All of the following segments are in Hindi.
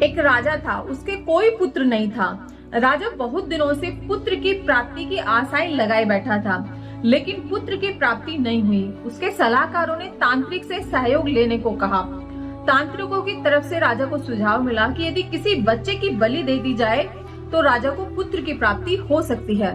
एक राजा था, उसके कोई पुत्र नहीं था। राजा बहुत दिनों से पुत्र की प्राप्ति की आशाएं लगाए बैठा था, लेकिन पुत्र की प्राप्ति नहीं हुई। उसके सलाहकारों ने तांत्रिक से सहयोग लेने को कहा। तांत्रिकों की तरफ से राजा को सुझाव मिला कि यदि किसी बच्चे की बलि दे दी जाए तो राजा को पुत्र की प्राप्ति हो सकती है।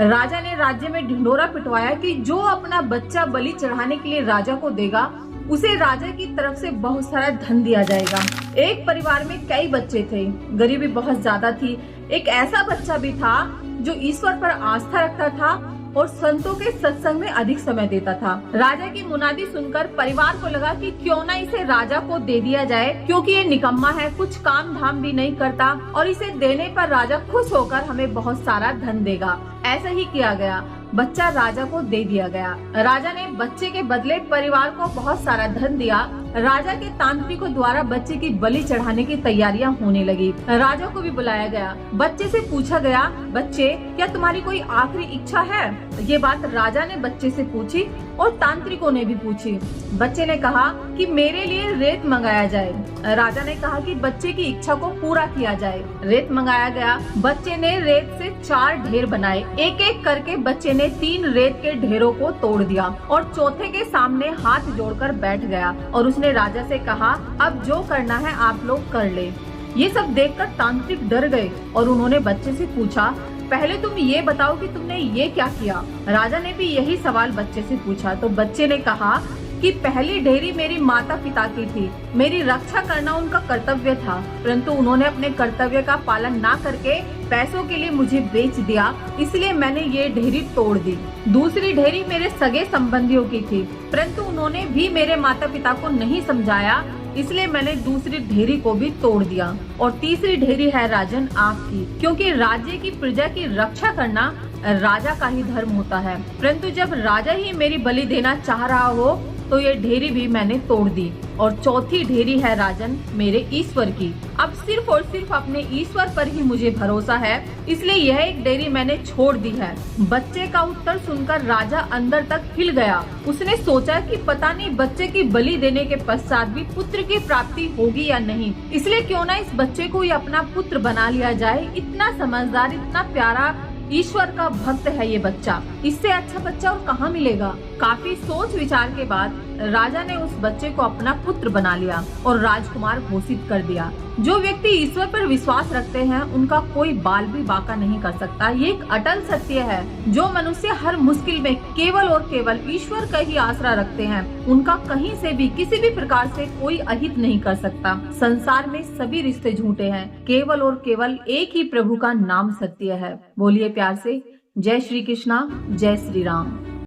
राजा ने राज्य में ढिंढोरा पिटवाया कि जो अपना बच्चा बलि चढ़ाने के लिए राजा को देगा उसे राजा की तरफ से बहुत सारा धन दिया जाएगा। एक परिवार में कई बच्चे थे, गरीबी बहुत ज्यादा थी। एक ऐसा बच्चा भी था जो ईश्वर पर आस्था रखता था और संतों के सत्संग में अधिक समय देता था। राजा की मुनादी सुनकर परिवार को लगा कि क्यों ना इसे राजा को दे दिया जाए, क्योंकि ये निकम्मा है, कुछ काम धाम भी नहीं करता और इसे देने पर राजा खुश होकर हमें बहुत सारा धन देगा। ऐसा ही किया गया, बच्चा राजा को दे दिया गया। राजा ने बच्चे के बदले परिवार को बहुत सारा धन दिया। राजा के तांत्रिकों द्वारा बच्चे की बलि चढ़ाने की तैयारियां होने लगी। राजा को भी बुलाया गया। बच्चे से पूछा गया, बच्चे क्या तुम्हारी कोई आखिरी इच्छा है? ये बात राजा ने बच्चे से पूछी और तांत्रिकों ने भी पूछी। बच्चे ने कहा कि मेरे लिए रेत मंगाया जाए। राजा ने कहा कि बच्चे की इच्छा को पूरा किया जाए। रेत मंगाया गया। बच्चे ने रेत से 4 ढेर बनाए। एक एक करके बच्चे ने 3 रेत के ढेरों को तोड़ दिया और चौथे के सामने हाथ जोड़कर बैठ गया और उसने राजा से कहा, अब जो करना है आप लोग कर ले। ये सब देखकर तांत्रिक डर गए और उन्होंने बच्चे से पूछा, पहले तुम ये बताओ कि तुमने ये क्या किया? राजा ने भी यही सवाल बच्चे से पूछा तो बच्चे ने कहा कि पहली ढेरी मेरी माता पिता की थी, मेरी रक्षा करना उनका कर्तव्य था, परंतु उन्होंने अपने कर्तव्य का पालन ना करके पैसों के लिए मुझे बेच दिया, इसलिए मैंने ये ढेरी तोड़ दी। दूसरी ढेरी मेरे सगे संबंधियों की थी, परंतु उन्होंने भी मेरे माता पिता को नहीं समझाया, इसलिए मैंने दूसरी ढेरी को भी तोड़ दिया। और तीसरी ढेरी है राजन आपकी, क्योंकि राज्य की प्रजा की रक्षा करना राजा का ही धर्म होता है, परंतु जब राजा ही मेरी बलि देना चाह रहा हो तो ये ढेरी भी मैंने तोड़ दी। और चौथी ढेरी है राजन मेरे ईश्वर की। अब सिर्फ और सिर्फ अपने ईश्वर पर ही मुझे भरोसा है, इसलिए यह एक ढेरी मैंने छोड़ दी है। बच्चे का उत्तर सुनकर राजा अंदर तक हिल गया। उसने सोचा कि पता नहीं बच्चे की बलि देने के पश्चात भी पुत्र की प्राप्ति होगी या नहीं, इसलिए क्यों ना इस बच्चे को ही अपना पुत्र बना लिया जाए। इतना समझदार, इतना प्यारा, ईश्वर का भक्त है ये बच्चा, इससे अच्छा बच्चा और कहाँ मिलेगा। काफी सोच विचार के बाद राजा ने उस बच्चे को अपना पुत्र बना लिया और राजकुमार घोषित कर दिया। जो व्यक्ति ईश्वर पर विश्वास रखते हैं उनका कोई बाल भी बांका नहीं कर सकता। ये एक अटल सत्य है। जो मनुष्य हर मुश्किल में केवल और केवल ईश्वर का ही आसरा रखते हैं, उनका कहीं से भी किसी भी प्रकार से कोई अहित नहीं कर सकता। संसार में सभी रिश्ते झूठे हैं, केवल और केवल एक ही प्रभु का नाम सत्य है। बोलिए प्यार से, जय श्री कृष्णा, जय श्री राम।